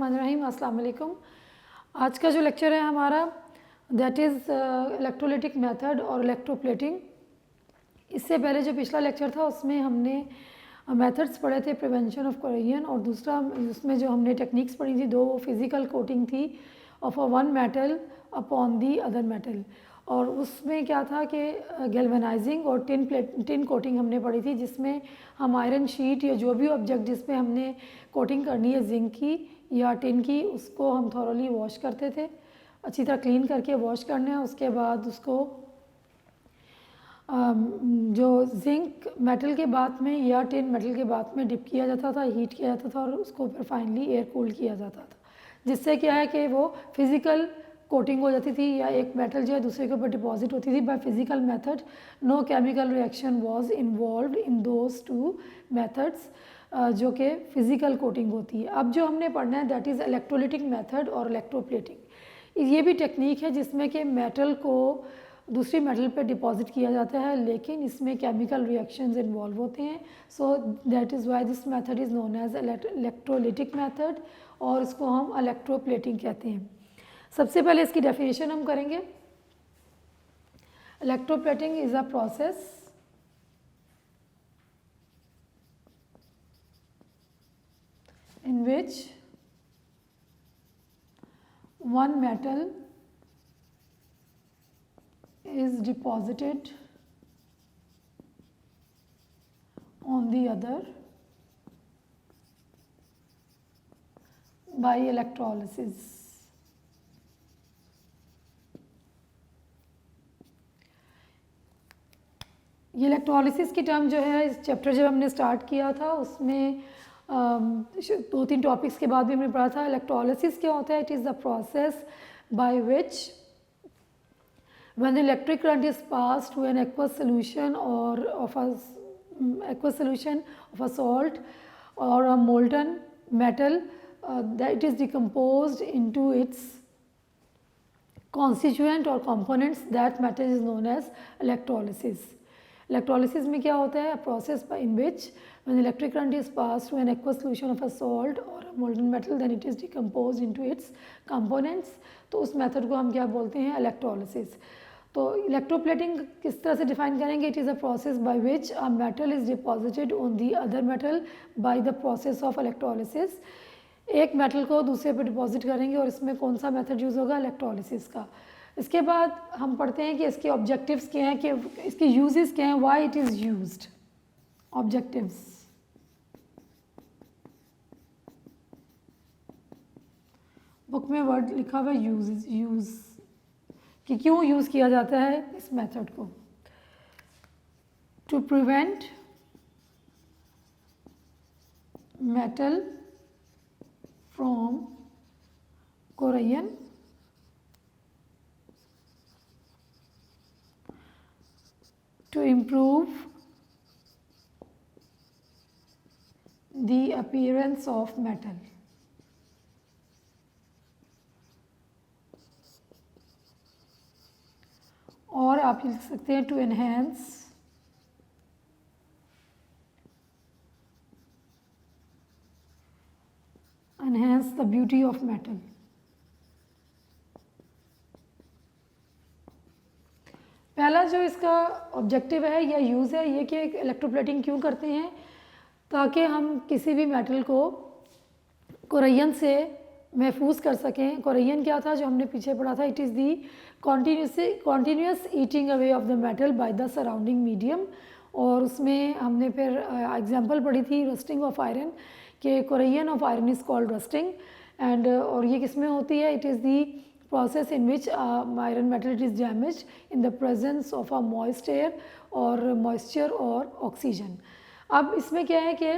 बिस्मिल्लाहिर्रहमानिर्रहीम। अस्सलाम वालेकुम। आज का जो लेक्चर है हमारा दैट इज़ इलेक्ट्रोलिटिक मेथड और इलेक्ट्रोप्लेटिंग। इससे पहले जो पिछला लेक्चर था उसमें हमने मेथड्स पढ़े थे प्रिवेंशन ऑफ कोरोजन, और दूसरा उसमें जो हमने टेक्निक्स पढ़ी थी दो, वो फिज़िकल कोटिंग थी of a one metal upon the other metal. और उसमें क्या था कि गैल्वेनाइजिंग और टिन कोटिंग हमने पढ़ी थी, जिसमें हम आयरन शीट या जो भी ऑब्जेक्ट जिस पे हमने कोटिंग करनी है जिंक की या टिन की, उसको हम थॉरली वॉश करते थे, अच्छी तरह क्लीन करके वॉश करना है। उसके बाद उसको जो जिंक मेटल के बाद में या टिन मेटल के बाद में डिप किया जाता था, हीट किया जाता था और उसको फिर फाइनली एयर कूल्ड किया जाता था, जिससे क्या है कि वो फिज़िकल कोटिंग हो जाती थी या एक मेटल जो है दूसरे के ऊपर डिपॉजिट होती थी by physical method. No chemical reaction was involved in those two methods, जो कि फ़िज़िकल कोटिंग होती है। अब जो हमने पढ़ना है दैट इज़ इलेक्ट्रोलिटिक मेथड और इलेक्ट्रोप्लेटिंग। ये भी टेक्निक है जिसमें कि मेटल को दूसरी मेटल पे डिपॉजिट किया जाता है, लेकिन इसमें केमिकल रिएक्शंस इन्वॉल्व होते हैं। So that is why this method is known as electrolytic method, और इसको हम इलेक्ट्रोप्लेटिंग कहते हैं। सबसे पहले इसकी डेफिनेशन हम करेंगे। Electroplating is a process in which one metal is deposited on the other by electrolysis. ये इलेक्ट्रोलिसिस की टर्म जो है इस चैप्टर जब हमने स्टार्ट किया था उसमें दो तीन टॉपिक्स के बाद भी हमने पढ़ा था। इलेक्ट्रोलिसिस क्या होता है? It is the process by which when the electric current is passed to an aqueous solution or of a aqueous solution of a salt or a molten metal, that it is decomposed into its constituent or components. That method is known as electrolysis. Electrolysis में क्या होता है? A process by in which when electric current is passed through an aqueous solution of a salt or a molten metal, then it is decomposed into its components. तो उस method को हम क्या बोलते हैं? इलेक्ट्रोलिसिस। तो इलेक्ट्रोप्लेटिंग किस तरह से डिफाइन करेंगे? It is a process by which a metal is deposited on the other metal by the process of electrolysis. एक मेटल को दूसरे पे डिपॉजिट करेंगे और इसमें कौन सा मेथड यूज़ होगा? इलेक्ट्रोलिसिस का। इसके बाद हम पढ़ते हैं कि इसके ऑब्जेक्टिव्स क्या हैं, कि इसके यूजेस क्या हैं, why it is used. Objectives book में वर्ड लिखा हुआ है यूज़ कि क्यों यूज़ किया जाता है इस मेथड को। To prevent metal from corrosion, to improve the appearance of metal, और आप लिख सकते हैं to enhance the beauty of metal. पहला जो इसका ऑब्जेक्टिव है या यूज़ है ये कि इलेक्ट्रोप्लेटिंग क्यों करते हैं? ताकि हम किसी भी मेटल को कोरोजन से महफूज कर सकें। कोरोजन क्या था जो हमने पीछे पढ़ा था? It is the continuous eating away of the metal by the surrounding medium. और उसमें हमने फिर एग्जांपल पढ़ी थी रस्टिंग ऑफ आयरन, कि corrosion of iron is called rusting. And और ये किस में होती है? It is the process in which iron metal is damaged in the presence of a moist air or moisture or oxygen. अब इसमें क्या है कि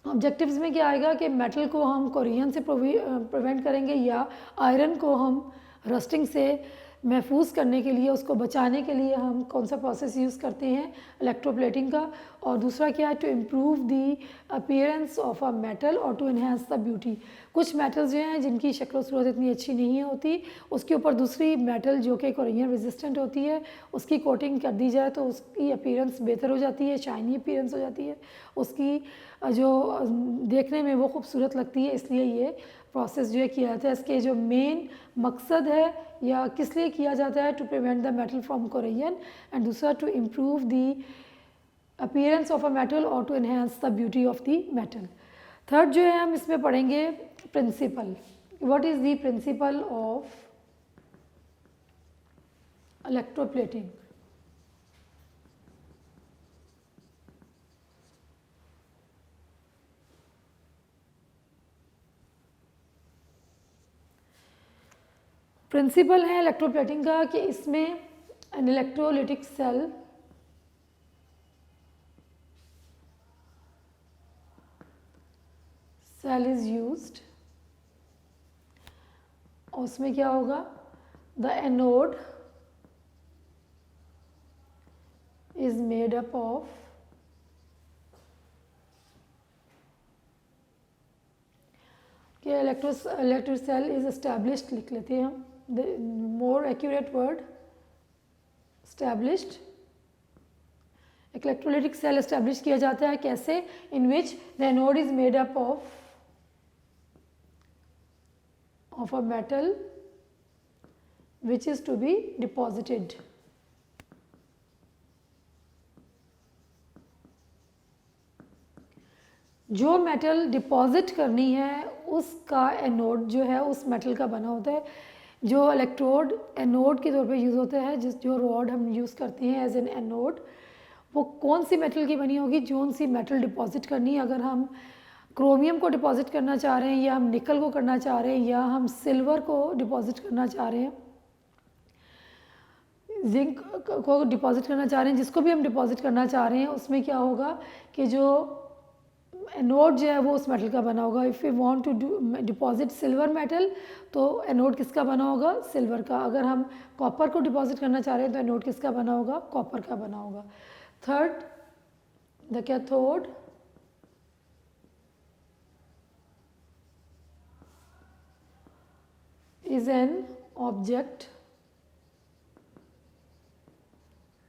ऑब्जेक्टिव्स में क्या आएगा कि मेटल को हम कोरोजन से प्रिवेंट करेंगे या आयरन को हम रस्टिंग से महफूज करने के लिए, उसको बचाने के लिए हम कौन सा प्रोसेस यूज़ करते हैं? इलेक्ट्रोप्लेटिंग का। और दूसरा क्या है? To improve the appearance of a metal और टू इन्हेंस द ब्यूटी। कुछ मेटल्स जो हैं जिनकी शक्ल सूरत इतनी अच्छी नहीं होती, उसके ऊपर दूसरी मेटल जो कि कोरोजन रेजिस्टेंट होती है उसकी कोटिंग कर दी जाए तो उसकी अपीयरेंस बेहतर हो जाती है, शाइनी अपीयरेंस हो जाती है, उसकी जो देखने में वो खूबसूरत लगती है। इसलिए ये प्रोसेस जो है किया जाता है, इसके जो मेन मकसद है या किस लिए किया जाता है, to prevent the metal from corrosion, and दूसरा to improve the appearance of a metal और to enhance the beauty of the metal. Third जो है हम इसमें पढ़ेंगे principle. What is the principle of electroplating. Principle है इलेक्ट्रोप्लेटिंग का कि इसमें an electrolytic cell is used, और उसमें क्या होगा, the anode is made up of electro cell is established, लिख लेते हैं हम, the more accurate word established. Electrolytic cell establish किया जाता है कैसे, in which the anode is made up of a metal which is to be deposited। जो metal deposit करनी है उसका एनोड जो है उस मेटल का बना होता है। जो इलेक्ट्रोड एनोड के तौर पे यूज़ होता है, जो रॉड हम यूज़ करते हैं एज एन एनोड, वो कौन सी मेटल की बनी होगी, जो सी मेटल डिपॉजिट करनी है। अगर हम क्रोमियम को डिपॉजिट करना चाह रहे हैं, या हम निकल को करना चाह रहे हैं, या हम सिल्वर को डिपॉजिट करना चाह रहे हैं, जिंक को डिपॉजिट करना चाह रहे हैं, जिसको भी हम डिपॉजिट करना चाह रहे हैं, उसमें क्या होगा कि जो एनोड जो है वो उस मेटल का बना होगा। If you want to deposit silver metal, तो एनोड किसका बना होगा, सिल्वर का। अगर हम कॉपर को डिपॉजिट करना चाह रहे हैं तो एनोड किसका बना होगा, कॉपर का बना होगा। Third, the cathode is an object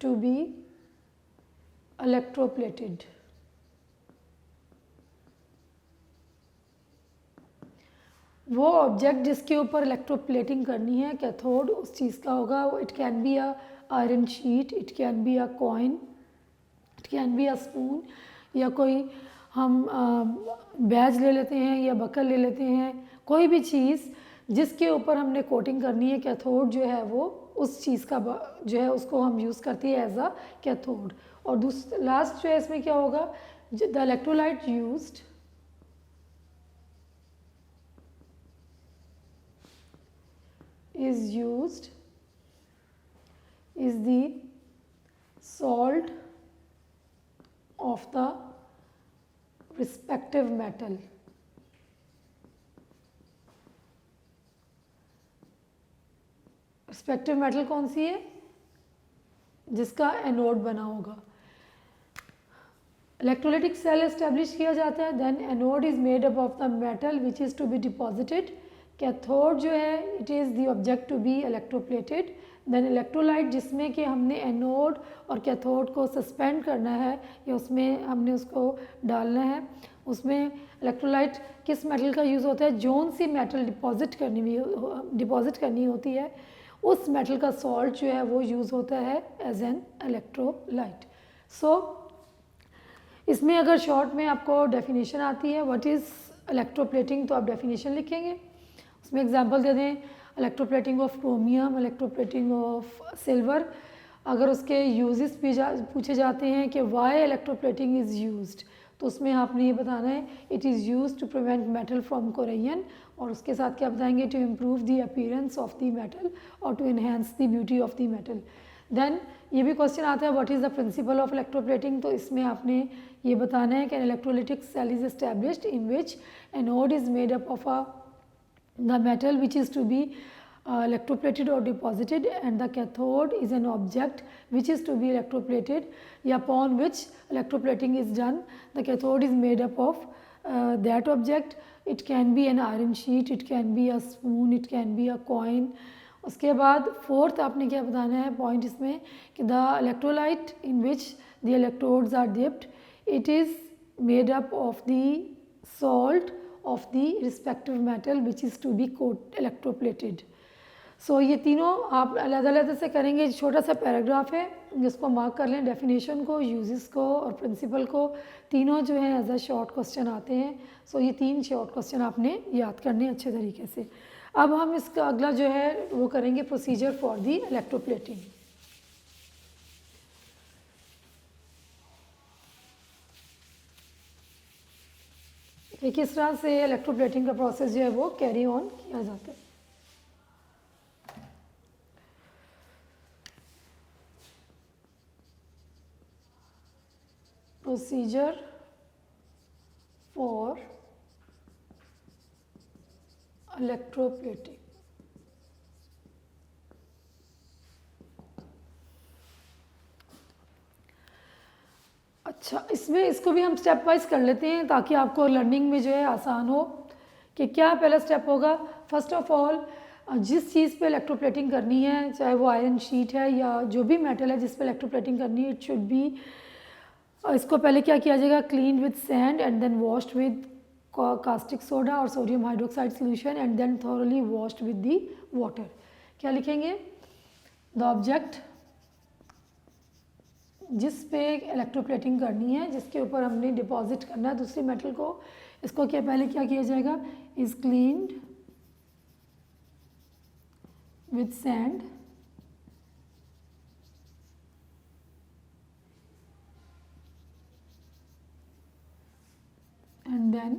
to be electroplated। वो ऑब्जेक्ट जिसके ऊपर इलेक्ट्रोप्लेटिंग करनी है, कैथोड, उस चीज़ का होगा। It can be a iron sheet, it can be a coin, it can be a spoon, या कोई हम बैज ले लेते हैं या बकल ले लेते हैं, कोई भी चीज़ जिसके ऊपर हमने कोटिंग करनी है, कैथोड जो है वो उस चीज़ का जो है उसको हम यूज़ करते हैं एज अ कैथोड। और लास्ट जो है इसमें क्या होगा, the electrolyte used is the salt of the respective metal। Respective metal कौन सी है, जिसका एनोड बना होगा। इलेक्ट्रोलिटिक सेल एस्टेब्लिश किया जाता है, then anode is made up of the metal which is to be deposited. Cathode जो है it is the object to be electroplated. Then electrolyte, जिसमें कि हमने एनोड और कैथोड को सस्पेंड करना है या उसमें हमने उसको डालना है, उसमें इलेक्ट्रोलाइट किस मेटल का यूज़ होता है, जोन सी मेटल डिपॉजिट करनी होती है, उस मेटल का सॉल्ट जो है वो यूज़ होता है एज एन इलेक्ट्रोलाइट। सो इसमें अगर शॉर्ट में आपको डेफिनेशन आती है व्हाट इज़ इलेक्ट्रोप्लेटिंग, तो आप डेफिनेशन लिखेंगे, उसमें एग्जांपल दे दें, electroplating of chromium, electroplating of silver. अगर उसके यूजेस पूछे जाते हैं कि वाई इलेक्ट्रोप्लेटिंग इज़ यूज्ड, तो उसमें आपने ये बताना है it is used to prevent metal from corrosion, और उसके साथ क्या बताएंगे, to improve the appearance of the metal और to enhance the beauty of the metal. Then ये भी क्वेश्चन आता है what is the principle of electroplating, तो इसमें आपने ये बताना है कि electrolytic cell is established in which anode is made up of the metal which is to be electroplated or deposited, and the cathode is an object which is to be electroplated, upon which electroplating is done. The cathode is made up of that object. It can be an iron sheet, it can be a spoon, it can be a coin। उसके बाद fourth आपने क्या बताना है point इसमें कि the electrolyte in which the electrodes are dipped, it is made up of the salt of the respective metal which is to be electroplated. So ये तीनों आप अलग अलग से करेंगे। छोटा सा पैराग्राफ है जिसको मार्क कर लें, डेफिनेशन को, यूजेस को और प्रिंसिपल को, तीनों जो है एज अ शॉर्ट क्वेश्चन आते हैं। सो ये 3 शॉर्ट क्वेश्चन आपने याद करने अच्छे तरीके से। अब हम इसका अगला जो है वो करेंगे प्रोसीजर फॉर दी इलेक्ट्रोप्लेटिंग। कि किस तरह से इलेक्ट्रोप्लेटिंग का प्रोसेस जो है वो कैरी ऑन किया जाता है। Procedure for electroplating। अच्छा, इसमें इसको भी हम स्टेप वाइज कर लेते हैं ताकि आपको लर्निंग में जो है आसान हो कि क्या पहला स्टेप होगा। फर्स्ट ऑफ ऑल जिस चीज़ पे इलेक्ट्रोप्लेटिंग करनी है, चाहे वो आयरन शीट है या जो भी मेटल है जिस पे इलेक्ट्रोप्लेटिंग करनी है, इट शुड बी, इसको पहले क्या किया जाएगा, clean with sand and then washed with caustic soda और sodium hydroxide solution and then thoroughly washed with the water. क्या लिखेंगे, द ऑब्जेक्ट जिस पे इलेक्ट्रोप्लेटिंग करनी है, जिसके ऊपर हमने डिपॉजिट करना है दूसरी मेटल को, इसको क्या पहले क्या किया जाएगा, is cleaned with sand and then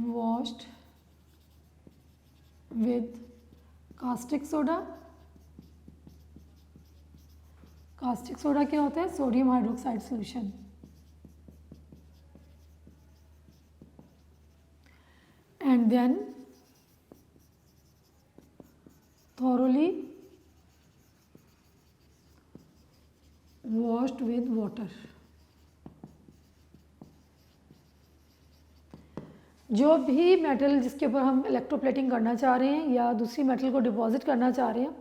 washed with caustic soda। caustic soda क्या होता है, sodium hydroxide solution. and then thoroughly washed with water। जो भी मेटल जिसके ऊपर हम इलेक्ट्रोप्लेटिंग करना चाह रहे हैं या दूसरी मेटल को डिपॉजिट करना चाह रहे हैं,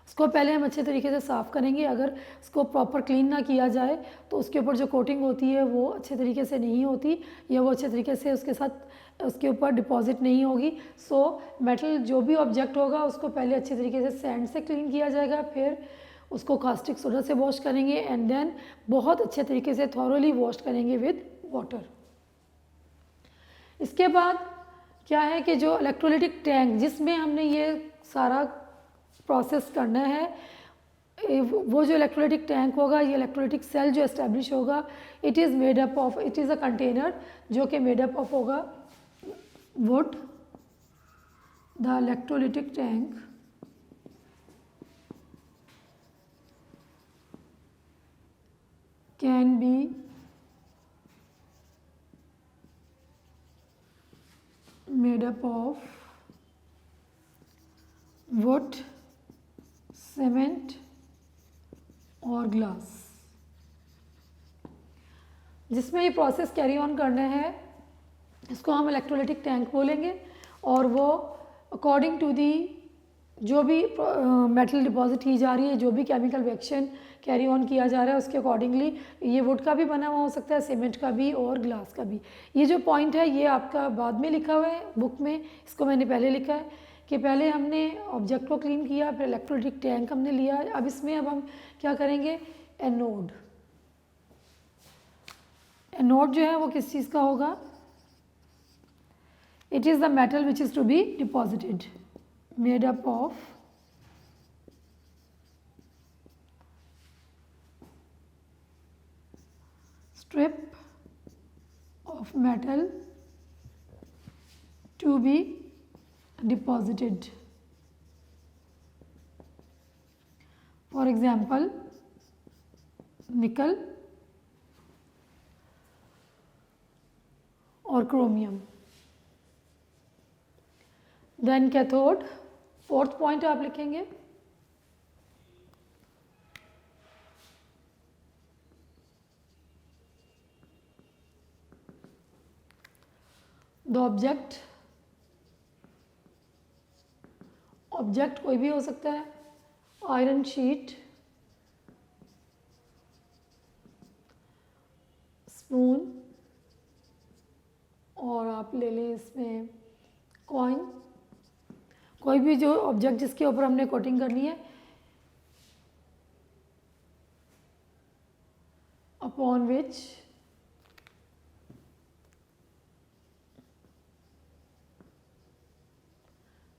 उसको पहले हम अच्छे तरीके से साफ़ करेंगे। अगर उसको प्रॉपर क्लीन ना किया जाए तो उसके ऊपर जो कोटिंग होती है वो अच्छे तरीके से नहीं होती या वो अच्छे तरीके से उसके साथ उसके ऊपर डिपॉजिट नहीं होगी। सो मेटल जो भी ऑब्जेक्ट होगा उसको पहले अच्छे तरीके से सैंड से क्लीन किया जाएगा, फिर उसको कास्टिक सोडा से वॉश करेंगे एंड देन बहुत अच्छे तरीके से थॉरोली वॉश करेंगे विद वाटर। इसके बाद क्या है कि जो इलेक्ट्रोलाइटिक टैंक जिसमें हमने ये सारा प्रोसेस करना है, वो जो इलेक्ट्रोलाइटिक टैंक होगा, ये इलेक्ट्रोलाइटिक सेल जो एस्टेब्लिश होगा, it is made up of, it is a container जो कि मेड अप ऑफ होगा would. The electrolytic tank can be made up of wood, cement और ग्लास। जिसमें ये प्रोसेस कैरी ऑन करना है इसको हम इलेक्ट्रोलाइटिक टैंक बोलेंगे और वो अकॉर्डिंग टू दी जो भी मेटल डिपॉजिट की जा रही है, जो भी केमिकल रिएक्शन कैरी ऑन किया जा रहा है उसके अकॉर्डिंगली ये वुड का भी बना हुआ हो सकता है, सीमेंट का भी और ग्लास का भी। ये जो पॉइंट है ये आपका बाद में लिखा हुआ है बुक में, इसको मैंने पहले लिखा है कि पहले हमने ऑब्जेक्ट को क्लीन किया, फिर इलेक्ट्रोलाइटिक टैंक हमने लिया। अब इसमें अब हम क्या करेंगे, एनोड। एनोड जो है वो किस चीज़ का होगा, it is the metal which is to be deposited, made up of strip of metal to be deposited. For example, nickel or chromium. Then cathode, fourth point आप लिखेंगे, द ऑब्जेक्ट। ऑब्जेक्ट कोई भी हो सकता है, आयरन शीट, स्पून, और आप ले लें इसमें कॉइन, कोई भी जो ऑब्जेक्ट जिसके ऊपर हमने कोटिंग करनी है, upon which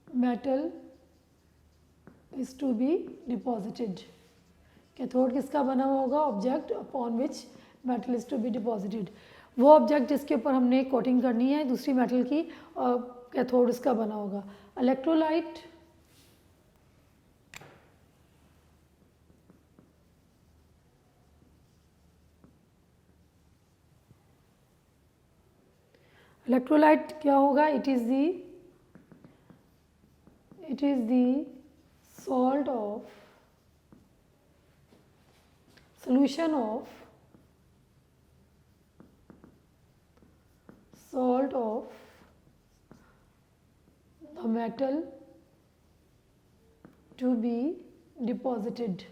metal is to be deposited. Cathode किसका बना हुआ होगा? Object upon which metal is to be deposited. वो ऑब्जेक्ट जिसके ऊपर हमने कोटिंग करनी है दूसरी मेटल की, कैथोड उसका बना होगा। इलेक्ट्रोलाइट क्या होगा? It is the salt of solution of the metal to be deposited।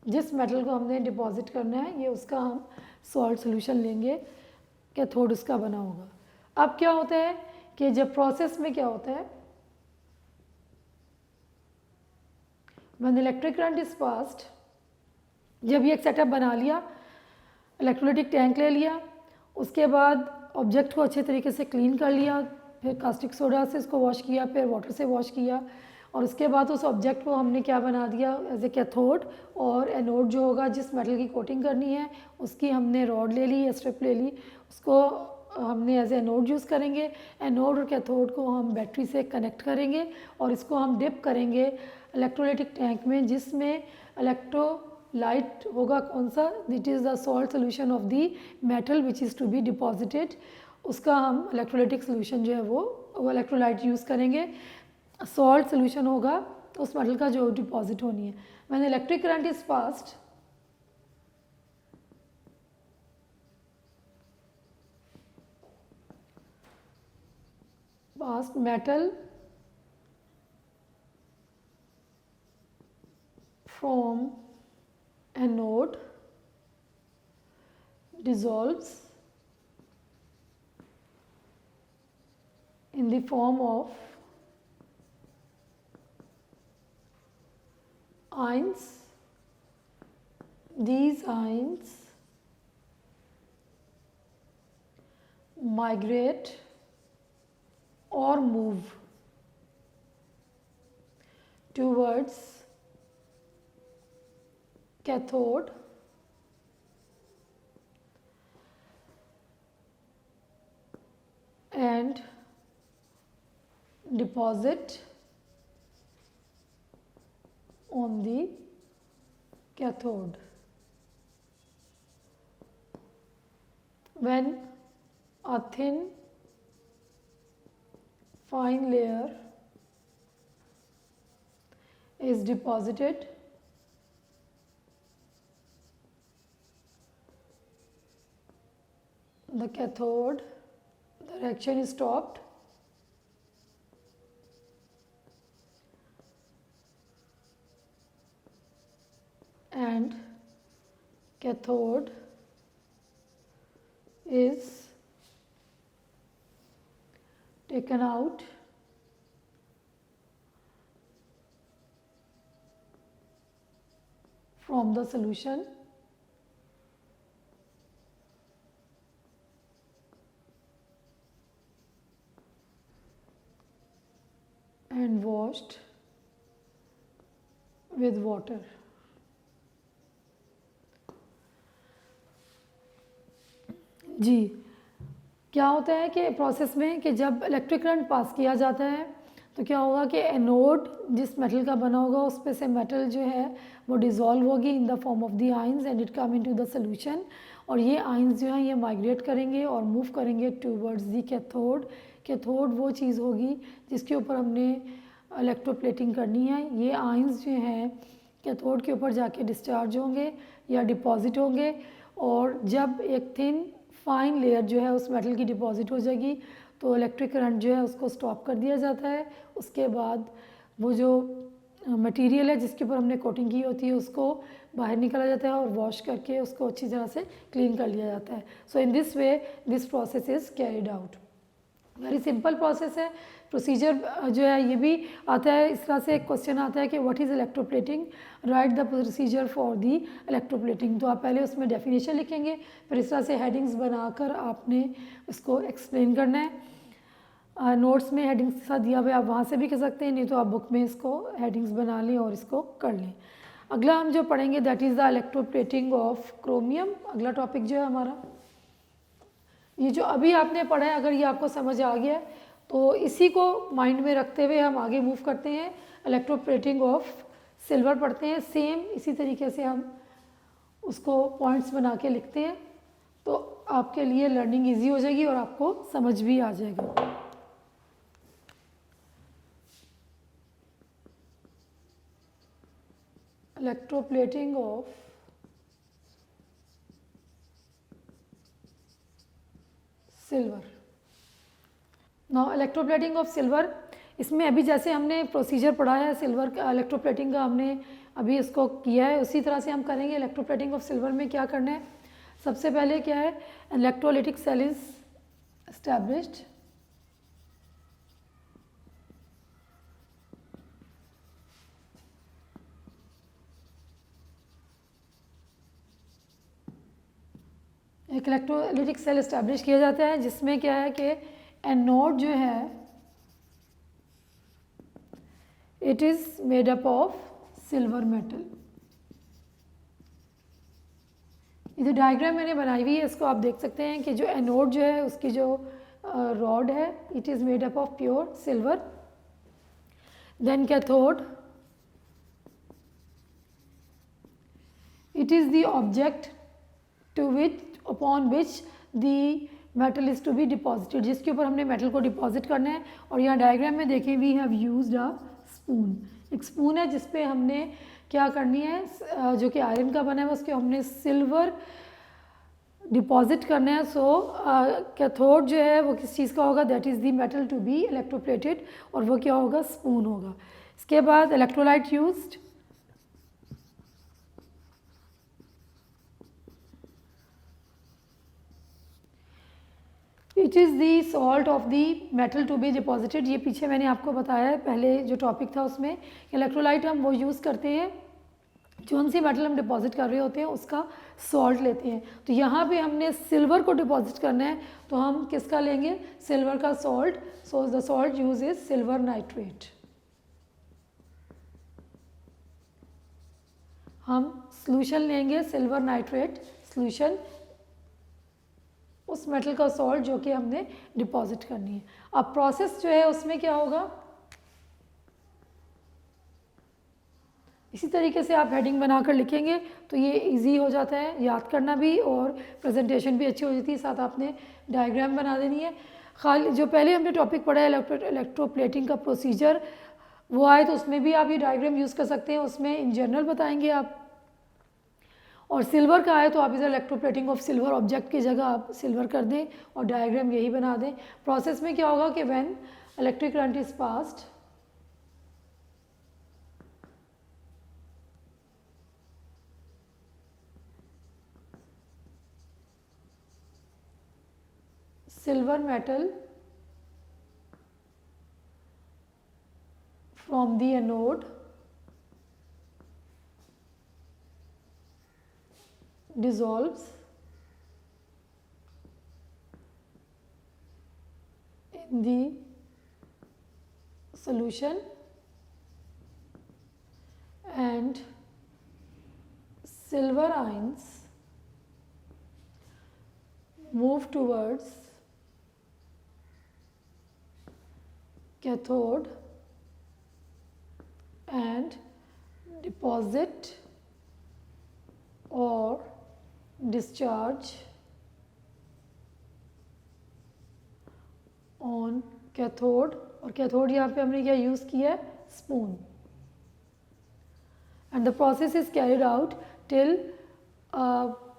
जिस मेटल को हमने डिपॉजिट करना है ये उसका हम सॉल्ट सोल्यूशन लेंगे, कैथोड उसका बना होगा। अब क्या होता है कि जब प्रोसेस में क्या होता है, when electric current is passed, जब ये एक सेटअप बना लिया, इलेक्ट्रोलाइटिक टैंक ले लिया, उसके बाद ऑब्जेक्ट को अच्छे तरीके से क्लीन कर लिया, फिर कास्टिक सोडा से इसको वॉश किया, फिर वाटर से वॉश किया, और उसके बाद उस ऑब्जेक्ट को हमने क्या बना दिया एज ए कैथोड, और एनोड जो होगा जिस मेटल की कोटिंग करनी है उसकी हमने रॉड ले ली या स्ट्रिप ले ली, उसको हमने एज ए एनोड यूज़ करेंगे। एनोड और कैथोड को हम बैटरी से कनेक्ट करेंगे और इसको हम डिप करेंगे इलेक्ट्रोलाइटिक टैंक में, जिसमें इलेक्ट्रोलाइट होगा कौन सा? It is the salt solution of the metal which is to be deposited. उसका हम इलेक्ट्रोलाइटिक सोल्यूशन जो है वो इलेक्ट्रोलाइट यूज़ करेंगे। सॉल्ट सोल्यूशन होगा उस मेटल का जो डिपॉजिट होनी है। When electric current is passed, metal from anode dissolves in the form of ions. These ions migrate or move towards cathode and deposit on the cathode. When a thin fine layer is deposited, the cathode, the reaction is stopped and cathode is taken out from the solution and washed with water. जी, क्या होता है कि process में कि जब electric current pass किया जाता है तो क्या होगा कि एनोड जिस मेटल का बना होगा उस पे से मेटल जो है वो डिज़ोल्व होगी in the form of the ions and it come into the solution, और ये आइंस जो हैं ये माइग्रेट करेंगे और मूव करेंगे टूवर्ड्स द कैथोड। कैथोड वो चीज़ होगी जिसके ऊपर हमने इलेक्ट्रोप्लेटिंग करनी है। ये आइंस जो हैं कैथोड के ऊपर जाके डिस्चार्ज होंगे या डिपॉजिट होंगे, और जब एक थिन फाइन लेयर जो है उस मेटल की डिपॉजिट हो जाएगी तो इलेक्ट्रिक करंट जो है उसको स्टॉप कर दिया जाता है। उसके बाद वो जो मटेरियल है जिसके ऊपर हमने कोटिंग की होती है उसको बाहर निकाला जाता है और वॉश करके उसको अच्छी तरह से क्लीन कर लिया जाता है. So in this way this process is carried out. Very simple process है. प्रोसीजर जो है ये भी आता है, इस तरह से एक क्वेश्चन आता है कि what is electroplating, right the procedure for the electroplating. तो आप पहले उसमें डेफिनेशन लिखेंगे, फिर इस तरह से हेडिंग्स बनाकर आपने उसको एक्सप्लेन करना है. नोट्स में हेडिंग्स के साथ दिया हुआ है, आप वहाँ से भी कर सकते हैं, नहीं तो आप बुक में इसको हेडिंग्स बना लें और इसको कर लें. अगला हम जो पढ़ेंगे that is the electroplating of chromium. अगला टॉपिक जो है हमारा, ये जो अभी आपने पढ़ा है अगर ये आपको समझ आ गया है तो इसी को माइंड में रखते हुए हम आगे मूव करते हैं. इलेक्ट्रोप्लेटिंग ऑफ सिल्वर पढ़ते हैं. सेम इसी तरीके से हम उसको पॉइंट्स बना के लिखते हैं तो आपके लिए लर्निंग इजी हो जाएगी और आपको समझ भी आ जाएगा. Electroplating of silver. Now electroplating of silver, इसमें अभी जैसे हमने प्रोसीजर पढ़ा है सिल्वर का इलेक्ट्रोप्लेटिंग का, हमने अभी इसको किया है, उसी तरह से हम करेंगे. इलेक्ट्रोप्लेटिंग ऑफ सिल्वर में क्या करना है, सबसे पहले क्या है, इलेक्ट्रोलिटिक सेल इज एस्टैब्लिश्ड. एक इलेक्ट्रोलिटिक सेल इस्टेब्लिश किया जाता है जिसमें क्या है कि एनोड जो है it is made up of silver metal. ये जो डायग्राम मैंने बनाई हुई है इसको आप देख सकते हैं कि जो एनोड जो है उसकी जो रॉड है it is made up of pure silver. Then cathode, it is the object to which upon which the metal is to be deposited, जिसके ऊपर हमने मेटल को डिपॉजिट करना है. और यहाँ डायग्राम में देखें we have used a spoon. एक स्पून है जिस पे हमने क्या करनी है, जो कि आयरन का बना है उसके हमने सिल्वर डिपॉजिट करना है. सो कैथोड जो है वो किस चीज़ का होगा, that is the metal to be electroplated, और वो क्या होगा, स्पून होगा. इसके बाद electrolyte used. It is the salt of the metal to be deposited. ये पीछे मैंने आपको बताया है पहले जो टॉपिक था उसमें, इलेक्ट्रोलाइट हम वो यूज़ करते हैं जो सी मेटल हम डिपॉजिट कर रहे होते हैं उसका सॉल्ट लेते हैं. तो यहाँ पे हमने सिल्वर को डिपॉजिट करना है तो हम किसका लेंगे, सिल्वर का salt. So the salt use is silver nitrate. हम सोल्यूशन लेंगे सिल्वर नाइट्रेट सोल्यूशन, उस मेटल का सॉल्ट जो कि हमने डिपॉजिट करनी है. अब प्रोसेस जो है उसमें क्या होगा, इसी तरीके से आप हेडिंग बनाकर लिखेंगे तो ये इजी हो जाता है याद करना भी और प्रेजेंटेशन भी अच्छी हो जाती है. साथ आपने डायग्राम बना देनी है. खाली जो पहले हमने टॉपिक पढ़ा है इलेक्ट्रोप्लेटिंग का प्रोसीजर वो आए तो उसमें भी आप ये डायग्राम यूज़ कर सकते हैं, उसमें इन जनरल बताएंगे आप. और सिल्वर का आए तो आप इधर इलेक्ट्रोप्लेटिंग ऑफ सिल्वर ऑब्जेक्ट की जगह आप सिल्वर कर दें और डायग्राम यही बना दें. प्रोसेस में क्या होगा कि when electric current is passed, silver metal from the anode dissolves in the solution and silver ions move towards cathode and deposit or discharge on cathode. और कैथोड यहाँ पे हमने क्या यूज़ किया है, spoon. and the process is carried out till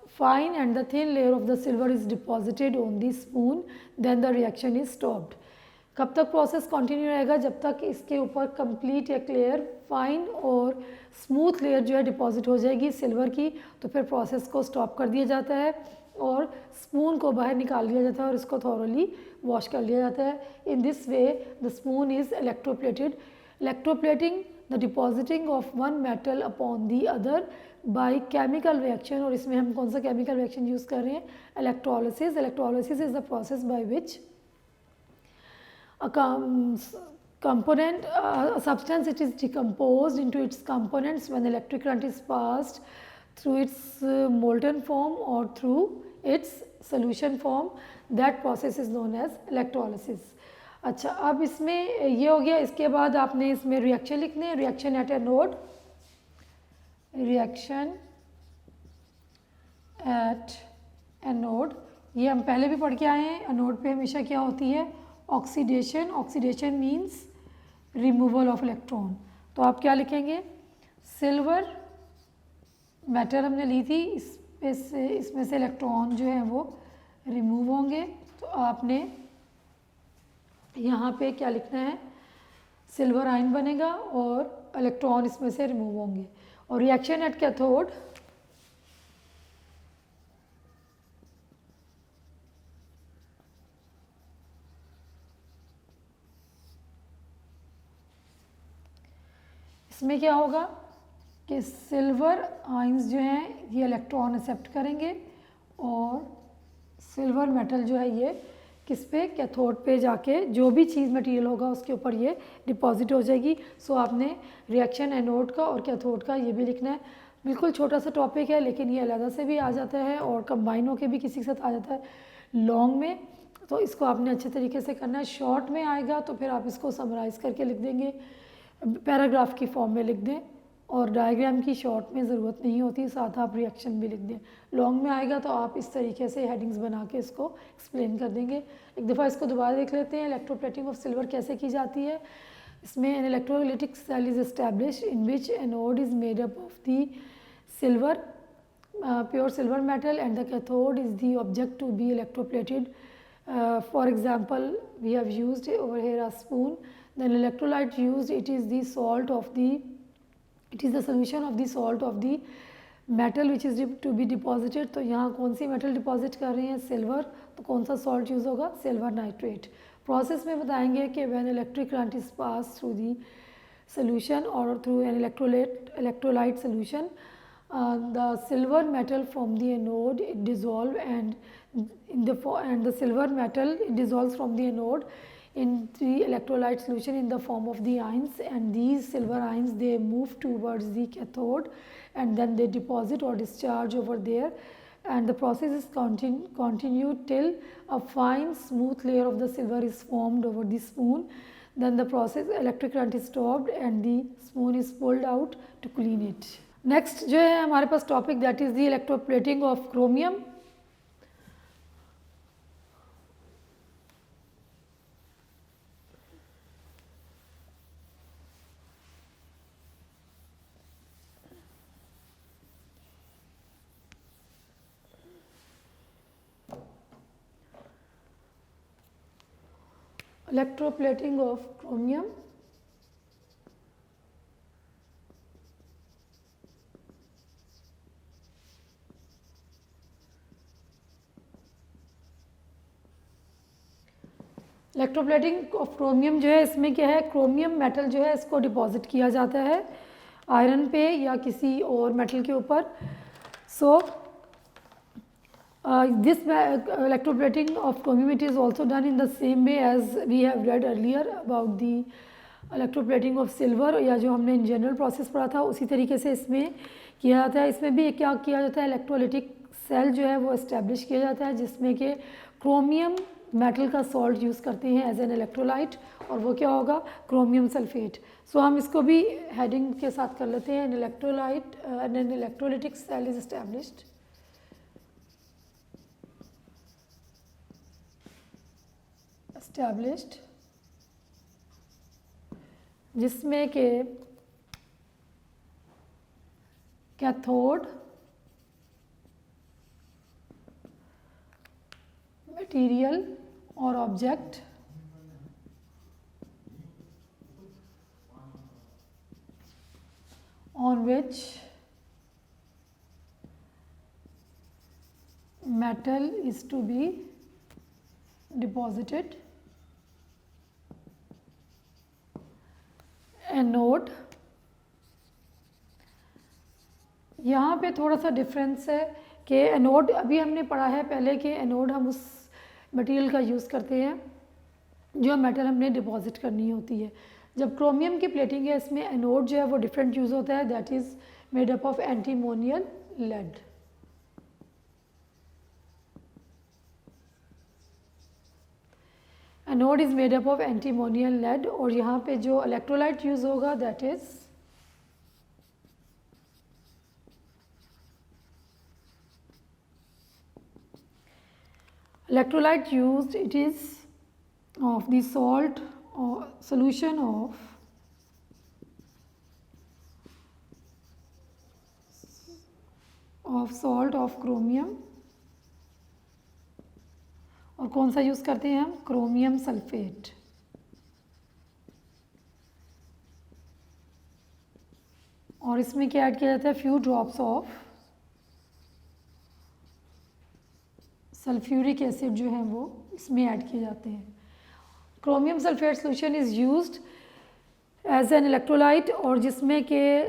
fine and the thin layer of the silver is deposited on the spoon, then the reaction is stopped. कब तक process continue रहेगा? जब तक इसके ऊपर कंप्लीट एक लेयर फाइन और smooth layer जो है डिपॉजिट हो जाएगी सिल्वर की, तो फिर प्रोसेस को स्टॉप कर दिया जाता है और स्पून को बाहर निकाल लिया जाता है और इसको थॉरली वॉश कर लिया जाता है. इन this way the spoon is electroplated. Electroplating the depositing of one metal upon the other by chemical reaction. और इसमें हम कौन सा केमिकल रिएक्शन यूज़ कर रहे हैं? Electrolysis. Electrolysis is the process by which a component, a substance, it is decomposed into its components when electric current is passed through its molten form or through its solution form. That process is known as electrolysis. अच्छा, अब इसमें ये हो गया. इसके बाद आपने इसमें रिएक्शन लिखने हैं. Reaction at anode, reaction at anode, ये हम पहले भी पढ़ के आए हैं. एनोड पे हमेशा क्या होती है? Oxidation. Oxidation means removal of electron. तो आप क्या लिखेंगे? सिल्वर मेटल हमने ली थी, इसमें से इलेक्ट्रॉन जो है वो रिमूव होंगे. तो आपने यहाँ पे क्या लिखना है? सिल्वर आयन बनेगा और इलेक्ट्रॉन इसमें से रिमूव होंगे. और रिएक्शन एट कैथोड, इसमें क्या होगा कि सिल्वर आयंस जो हैं ये इलेक्ट्रॉन एक्सेप्ट करेंगे और सिल्वर मेटल जो है ये किस पे? कैथोड पे जाके जो भी चीज़ मटेरियल होगा उसके ऊपर ये डिपॉजिट हो जाएगी. सो आपने रिएक्शन एनोड का और कैथोड का ये भी लिखना है. बिल्कुल छोटा सा टॉपिक है लेकिन ये अलग से भी आ जाता है और कंबाइन होके भी किसी के साथ आ जाता है लॉन्ग में. तो इसको आपने अच्छे तरीके से करना है. शॉर्ट में आएगा तो फिर आप इसको समराइज़ करके लिख देंगे, पैराग्राफ की फॉर्म में लिख दें. और डायग्राम की शॉर्ट में ज़रूरत नहीं होती, साथ आप रिएक्शन भी लिख दें. लॉन्ग में आएगा तो आप इस तरीके से हेडिंग्स बना के इसको एक्सप्लेन कर देंगे. एक दफ़ा इसको दोबारा देख लेते हैं. इलेक्ट्रोप्लेटिंग ऑफ सिल्वर कैसे की जाती है? इसमें an electrolytic cell is establish in which anode is made up of the silver, pure silver metal, and the cathode is the object to be electroplated. For example, we have used over here a spoon. Then electrolyte used, it is the solution of the salt of the metal which is to be deposited. तो यहाँ कौन सी metal deposit कर रहे हैं? Silver. तो कौन सा salt use होगा? Silver nitrate. प्रोसेस में बताएंगे कि when electric current is pass through the solution or through an electrolyte solution, the silver metal from the anode it dissolve and the silver metal it dissolves from the anode in the electrolyte solution in the form of the ions, and these silver ions they move towards the cathode and then they deposit or discharge over there, and the process is continued till a fine smooth layer of the silver is formed over the spoon. Then the process electric current is stopped and the spoon is pulled out to clean it. Next जो है हमारे पास topic that is the electroplating of chromium. Electroplating of chromium. Electroplating of chromium जो है इसमें क्या है? Chromium metal जो है इसको डिपॉजिट किया जाता है आयरन पे या किसी और मेटल के ऊपर. सो this electroplating of chromium it is also done in the same way as we have read earlier about the electroplating of silver, या जो हमने इन जनरल प्रोसेस पढ़ा था उसी तरीके से इसमें किया जाता है. इसमें भी क्या किया जाता है? इलेक्ट्रोलाइटिक सेल जो है वो इस्टेब्लिश किया जाता है जिसमें कि क्रोमियम मेटल का सॉल्ट यूज़ करते हैं एज एन इलेक्ट्रोलाइट, और वो क्या होगा? Chromium sulphate. सो हम इसको भी हेडिंग के साथ कर लेते हैं. An electrolytic cell is established जिसमें के कैथोड मटेरियल और object which metal is to be deposited, anode. यहाँ पे थोड़ा सा डिफरेंस है कि एनोड अभी हमने पढ़ा है पहले कि एनोड हम उस मटेरियल का यूज़ करते हैं जो मेटल हमने डिपॉजिट करनी होती है। जब क्रोमियम की प्लेटिंग है इसमें एनोड जो है वो डिफरेंट यूज़ होता है, that is made up of antimonial lead. Anode is made up of antimonial lead. और यहाँ पे जो इलेक्ट्रोलाइट यूज़ होगा that is electrolyte used, it is of the salt or solution of salt of chromium। और कौन सा use करते हैं हम, क्रोमियम सल्फेट। और इसमें क्या ऐड किया जाता है, few drops of sulphuric acid जो है वो इसमें ऐड किए जाते हैं। Chromium sulphate solution is used as an electrolyte और जिसमें के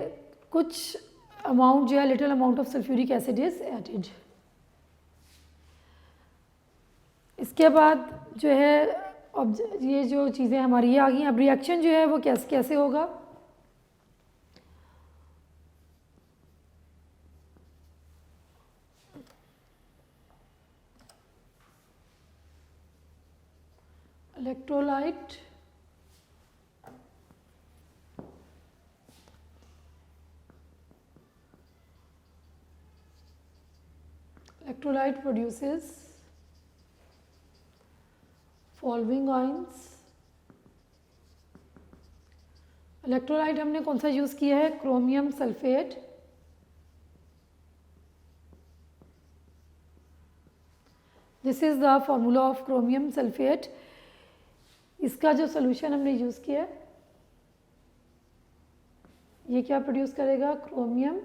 कुछ अमाउंट जो है little amount of sulphuric acid is added. इसके बाद जो है अब ये जो चीज़ें हमारी ये आ गई। अब रिएक्शन जो है वो कैसे कैसे होगा, electrolyte produces following ions। Electrolyte हमने कौन सा यूज़ किया है, chromium sulphate. This is the formula of chromium sulphate. इसका जो सोल्यूशन हमने यूज़ किया है ये क्या प्रोड्यूस करेगा, क्रोमियम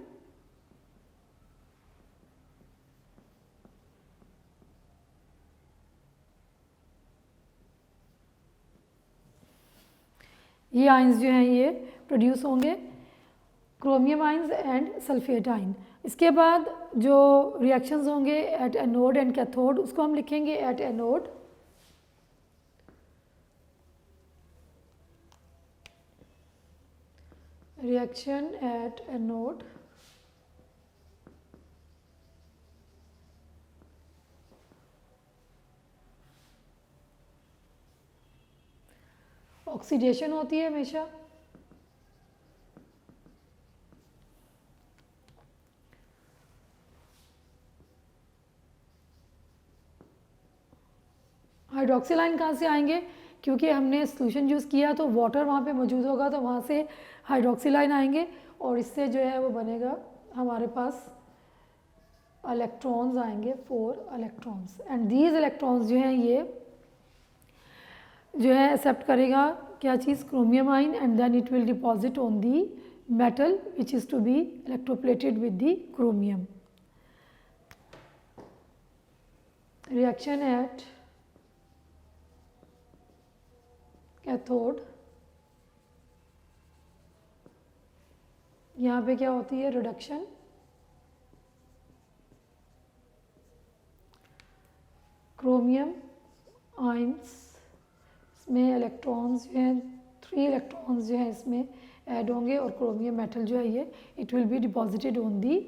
ये आइंस जो हैं ये प्रोड्यूस होंगे, क्रोमियम आइंस एंड सल्फेट आइन। इसके बाद जो रिएक्शंस होंगे एट एनोड एंड कैथोड उसको हम लिखेंगे at anode. Reaction at anode oxidation होती है हमेशा। हाइड्रोक्सिल आयन कहाँ से आएंगे, क्योंकि हमने सोल्यूशन यूज़ किया तो वाटर वहाँ पे मौजूद होगा तो वहाँ से हाइड्रोक्सिल आयन आएंगे और इससे जो है वो बनेगा हमारे पास इलेक्ट्रॉन्स आएंगे, 4 इलेक्ट्रॉन्स। एंड दीज इलेक्ट्रॉन्स जो हैं ये जो है एक्सेप्ट करेगा क्या चीज़, chromium ion, and then it will deposit on the metal which is to be electroplated with the chromium. Reaction at cathode, यहाँ पे क्या होती है, रिडक्शन। क्रोमियम आइंस इसमें इलेक्ट्रॉन्स जो हैं 3 इलेक्ट्रॉन्स जो हैं इसमें ऐड होंगे और क्रोमियम मेटल जो है ये it will be deposited on the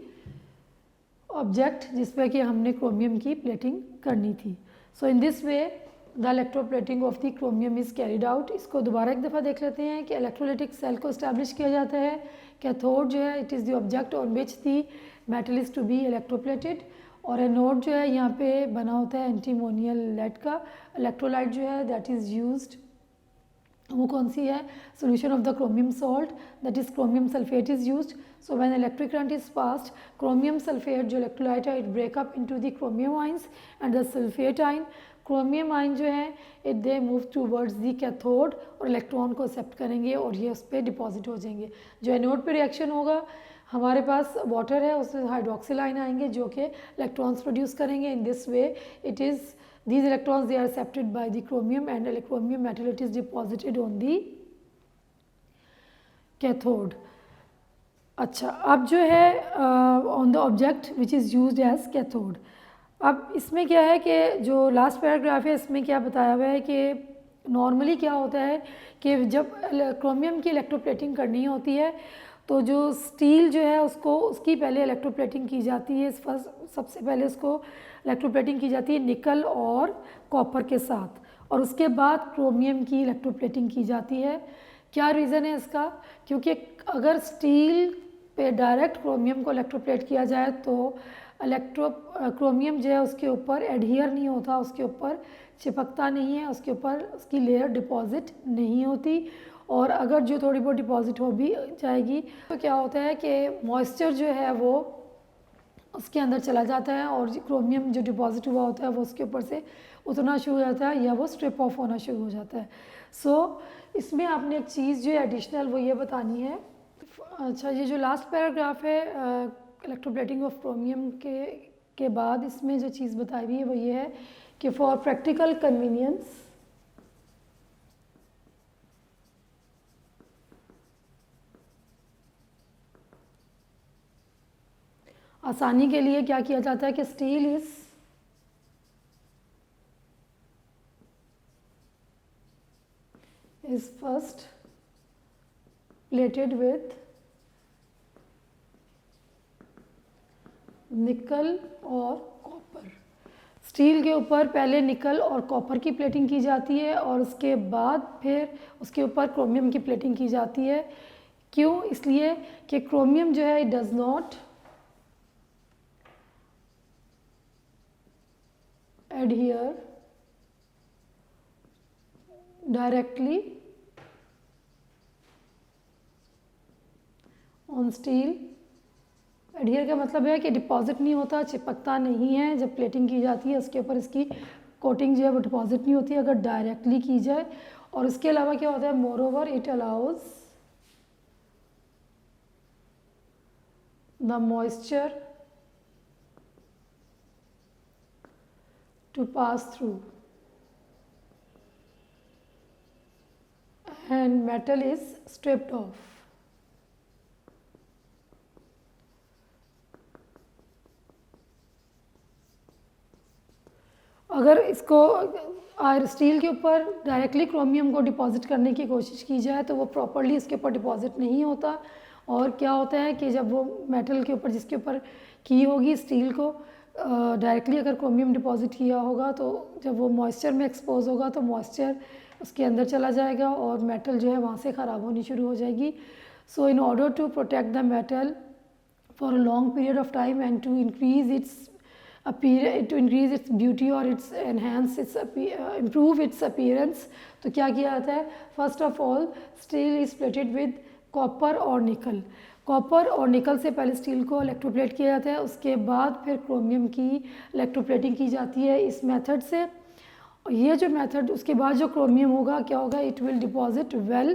object जिस पे कि हमने क्रोमियम की प्लेटिंग करनी थी। So in this way the electroplating of the chromium is carried out. इसको दोबारा एक दफ़ा देख लेते हैं कि इलेक्ट्रोलाइटिक सेल को इस्टेब्लिश किया जाता है। कैथोड जो है it is the object on which the metal is to be electroplated, और एनोड जो है यहाँ पे बना होता है एंटीमोनियल लेड का। इलेक्ट्रोलाइट जो है दैट इज़ यूज्ड, वो कौन सी है, solution of the chromium salt that is chromium sulphate is used. So when electric current is passed, chromium sulphate जो इलेक्ट्रोलाइट है it break up into the chromium ions and the sulphate ion. Chromium ion जो है it they move towards the cathode और electron को accept करेंगे और ये उस पर डिपॉजिट हो जाएंगे। जो एनोड पे रिएक्शन होगा हमारे पास वाटर है, उसमें हाइड्रोक्सिल आयन आएंगे जो कि इलेक्ट्रॉन्स प्रोड्यूस करेंगे. इन this way it is these electrons they are accepted by the chromium and chromium metal it is deposited on the cathode. अच्छा, अब जो है on the object which is used as cathode. अब इसमें क्या है कि जो लास्ट पैराग्राफ है इसमें क्या बताया हुआ है कि नॉर्मली क्या होता है कि जब क्रोमियम की इलेक्ट्रोप्लेटिंग करनी होती है तो जो स्टील जो है उसको उसकी पहले इलेक्ट्रोप्लेटिंग की जाती है. फर्स्ट सबसे पहले उसको इलेक्ट्रोप्लेटिंग की जाती है निकल और कॉपर के साथ, और उसके बाद क्रोमियम की इलेक्ट्रोप्लेटिंग की जाती है. क्या रीज़न है इसका? क्योंकि अगर स्टील पे डायरेक्ट क्रोमियम को इलेक्ट्रोप्लेट किया जाए तो क्रोमियम जो है उसके ऊपर एडहियर नहीं होता, उसके ऊपर चिपकता नहीं है, उसके ऊपर उसकी लेयर डिपॉजिट नहीं होती. और अगर जो थोड़ी बहुत डिपॉजिट हो भी जाएगी तो क्या होता है कि मॉइस्चर जो है वो उसके अंदर चला जाता है और क्रोमियम जो डिपॉजिट हुआ होता है वो उसके ऊपर से उतरना शुरू हो जाता है या वो स्ट्रिप ऑफ होना शुरू हो जाता है. सो इसमें आपने एक चीज़ जो है एडिशनल वो ये बतानी है. अच्छा, ये जो लास्ट पैराग्राफ है इलेक्ट्रोप्लेटिंग ऑफ क्रोमियम के बाद इसमें जो चीज़ बताई हुई है वो ये है कि फॉर प्रैक्टिकल कन्वीनियंस आसानी के लिए क्या किया जाता है कि steel is first plated with निकल और कॉपर. स्टील के ऊपर पहले निकल और कॉपर की प्लेटिंग की जाती है और उसके बाद फिर उसके ऊपर क्रोमियम की प्लेटिंग की जाती है. क्यों? इसलिए कि क्रोमियम जो है it does not adhere directly on steel. adhere का मतलब है कि डिपॉजिट नहीं होता, चिपकता नहीं है. जब प्लेटिंग की जाती है उसके ऊपर इसकी कोटिंग जो है वो डिपॉजिट नहीं होती अगर डायरेक्टली की जाए. और इसके अलावा क्या होता है, more over it allows the moisture to pass through and metal is stripped off. अगर इसको स्टील के ऊपर डायरेक्टली क्रोमियम को डिपॉजिट करने की कोशिश की जाए तो वो प्रॉपरली इसके ऊपर डिपॉजिट नहीं होता. और क्या होता है कि जब वो मेटल के ऊपर जिसके ऊपर की होगी स्टील को डायरेक्टली अगर क्रोमियम डिपॉजिट किया होगा तो जब वो मॉइस्चर में एक्सपोज होगा तो मॉइस्चर उसके अंदर चला जाएगा और मेटल जो है वहाँ से ख़राब होनी शुरू हो जाएगी. So in order to protect the metal for a long period of time and to increase its beauty और its enhance its improve its appearance, तो क्या किया जाता है, first of all steel is plated with copper और nickel. Copper और निकल से पहले स्टील को इलेक्ट्रोप्लेट किया जाता है, उसके बाद फिर क्रोमियम की इलेक्ट्रोप्लेटिंग की जाती है इस मेथड से. ये जो मेथड उसके बाद जो क्रोमियम होगा क्या होगा, it will deposit well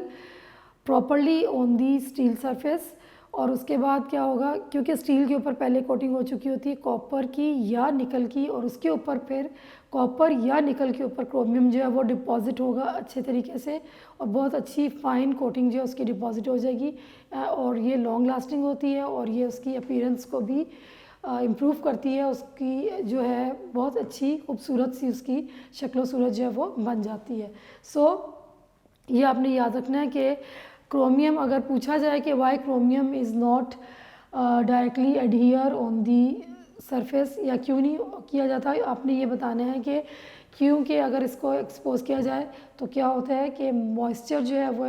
properly on the steel surface. और उसके बाद क्या होगा, क्योंकि स्टील के ऊपर पहले कोटिंग हो चुकी होती है कॉपर की या निकल की, और उसके ऊपर फिर कॉपर या निकल के ऊपर क्रोमियम जो है वो डिपॉजिट होगा अच्छे तरीके से और बहुत अच्छी फाइन कोटिंग जो है उसकी डिपॉजिट हो जाएगी. और ये लॉन्ग लास्टिंग होती है और ये उसकी अपीयरेंस को भी इम्प्रूव करती है, उसकी जो है बहुत अच्छी खूबसूरत सी उसकी शक्ल सूरत जो है वो बन जाती है. सो ये आपने याद रखना है कि क्रोमियम अगर पूछा जाए कि why chromium is not directly adhere on the surface या क्यों नहीं किया जाता, आपने ये बताना है कि क्योंकि अगर इसको एक्सपोज किया जाए तो क्या होता है कि मॉइस्चर जो है वो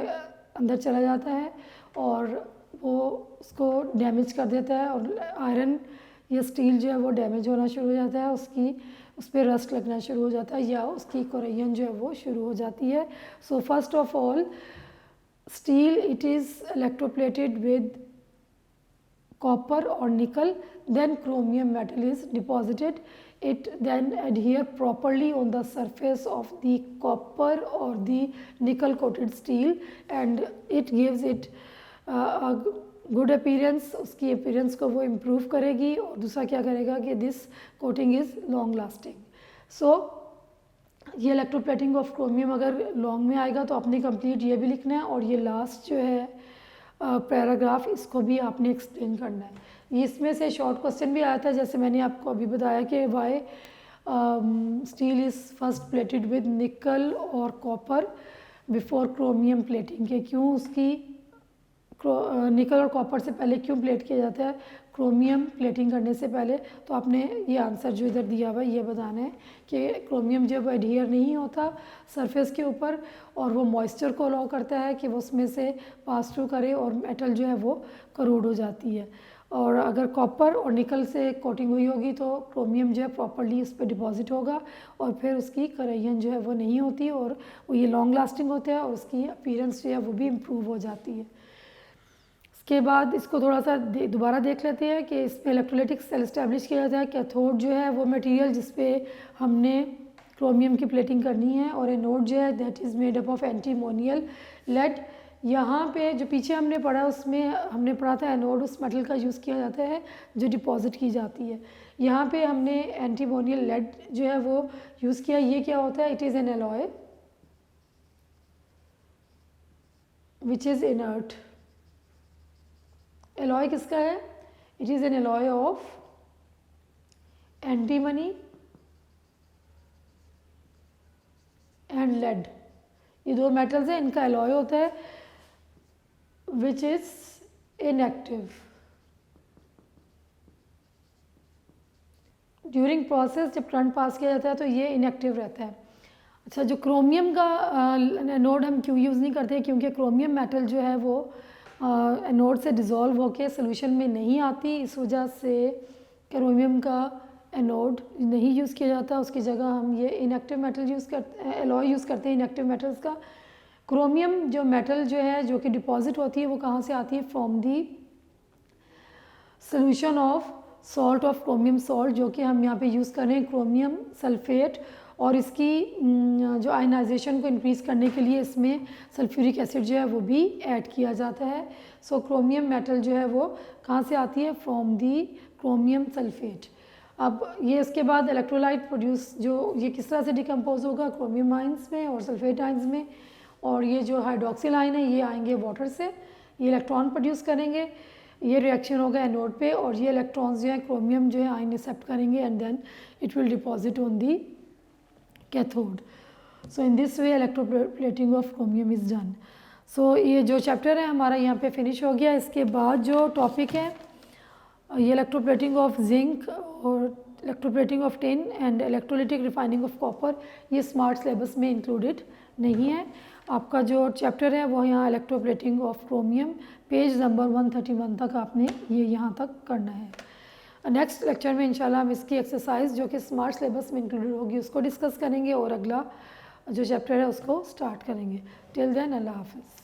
अंदर चला जाता है और वो उसको डैमेज कर देता है और आयरन या स्टील जो है वो डैमेज होना शुरू हो जाता है, उस पर रस्ट लगना शुरू हो जाता है या उसकी कोरेजन जो है वो शुरू हो जाती है. So first of all steel it is electroplated with copper or nickel, then chromium metal is deposited. It then adhere properly on the surface of the copper or the nickel coated steel and it gives it a good appearance, उसकी appearance को वो improve करेगी, और दूसरा क्या करेगा कि this coating is long lasting. So ये इलेक्ट्रोप्लेटिंग ऑफ क्रोमियम अगर लॉन्ग में आएगा तो आपने कंप्लीट ये भी लिखना है, और ये लास्ट जो है पैराग्राफ इसको भी आपने एक्सप्लेन करना है। इसमें से शॉर्ट क्वेश्चन भी आया था, जैसे मैंने आपको अभी बताया कि why steel is first plated with nickel और कॉपर बिफोर क्रोमियम प्लेटिंग, के क्यों उसकी निकल और कॉपर से पहले क्यों प्लेट किया जाता है क्रोमियम प्लेटिंग करने से पहले। तो आपने ये आंसर जो इधर दिया हुआ है ये बताना है कि क्रोमियम जब एडहियर नहीं होता सरफेस के ऊपर, और वो मॉइस्चर को अलाउ करता है कि वो उसमें से पास थ्रू करे, और मेटल जो है वो करोड हो जाती है। और अगर कॉपर और निकल से कोटिंग हुई होगी तो क्रोमियम जो है प्रॉपरली उस पर डिपॉजिट होगा, और फिर उसकी करैयन जो है वो नहीं होती, और वो ये लॉन्ग लास्टिंग होता है, और उसकी अपीयरेंस जो है वो भी इम्प्रूव हो जाती है। के बाद इसको थोड़ा सा दोबारा देख लेते हैं कि इसमें इलेक्ट्रोलाइटिक सेल इस्टेब्लिश किया जाता है। कैथोड जो है वो मटेरियल जिस पे हमने क्रोमियम की प्लेटिंग करनी है, और एनोड जो है that is made up of antimonial lead. यहाँ पे जो पीछे हमने पढ़ा उसमें हमने पढ़ा था एनोड उस मेटल का यूज़ किया जाता है जो डिपॉजिट की जाती है। यहाँ पे हमने एंटीमोनियल लेड जो है वो यूज़ किया। ये क्या होता है? It is an alloy which is inert. Alloy किसका है? It is an alloy of antimony and lead. ये दो मेटल्स हैं, इनका एलॉय होता है which is inactive. During process जब करंट पास किया जाता है तो ये इनएक्टिव रहता है। अच्छा, जो क्रोमियम का एनोड हम क्यों यूज़ नहीं करते? क्योंकि क्रोमियम मेटल जो है वो एनोड से डिज़ोल्व होके सोल्यूशन में नहीं आती, इस वजह से क्रोमियम का एनोड नहीं यूज़ किया जाता। उसकी जगह हम ये इनएक्टिव मेटल यूज़ करते हैं, एलॉय यूज़ करते हैं इनएक्टिव मेटल्स का। क्रोमियम जो मेटल जो है जो कि डिपॉजिट होती है वो कहाँ से आती है? From the solution of salt of chromium salt, जो कि हम यहाँ पे यूज़ कर रहे हैं क्रोमियम सल्फेट, और इसकी जो आयनाइजेशन को इंक्रीज़ करने के लिए इसमें सल्फ्यूरिक एसिड जो है वो भी ऐड किया जाता है। सो क्रोमियम मेटल जो है वो कहाँ से आती है? From the chromium sulphate. अब ये इसके बाद इलेक्ट्रोलाइट प्रोड्यूस जो ये किस तरह से डिकम्पोज होगा? क्रोमियम आइंस में और सल्फेट आइंस में, और ये जो हाइड्रोक्सिल आइन है ये आएंगे वाटर से, ये इलेक्ट्रॉन प्रोड्यूस करेंगे, ये रिएक्शन होगा एनोड पे, और ये इलेक्ट्रॉन्स जो है क्रोमियम जो है आइन एक्सेप्ट करेंगे, and then it will deposit on the cathode. So in this way electroplating of chromium is done. So ये जो चैप्टर है हमारा यहाँ पे फिनिश हो गया। इसके बाद जो टॉपिक है ये इलेक्ट्रोप्लेटिंग ऑफ जिंक और electroplating of tin and electrolytic refining of copper, ये स्मार्ट सिलेबस में इंक्लूडेड नहीं है। आपका जो चैप्टर है वो यहाँ electroplating of chromium page number 131 तक आपने ये यहाँ तक करना है। नेक्स्ट लेक्चर में इंशाल्लाह हम इसकी एक्सरसाइज जो कि स्मार्ट सिलेबस में इंक्लूडेड होगी उसको डिस्कस करेंगे, और अगला जो चैप्टर है उसको स्टार्ट करेंगे। टिल देन अल्लाह हाफिज़।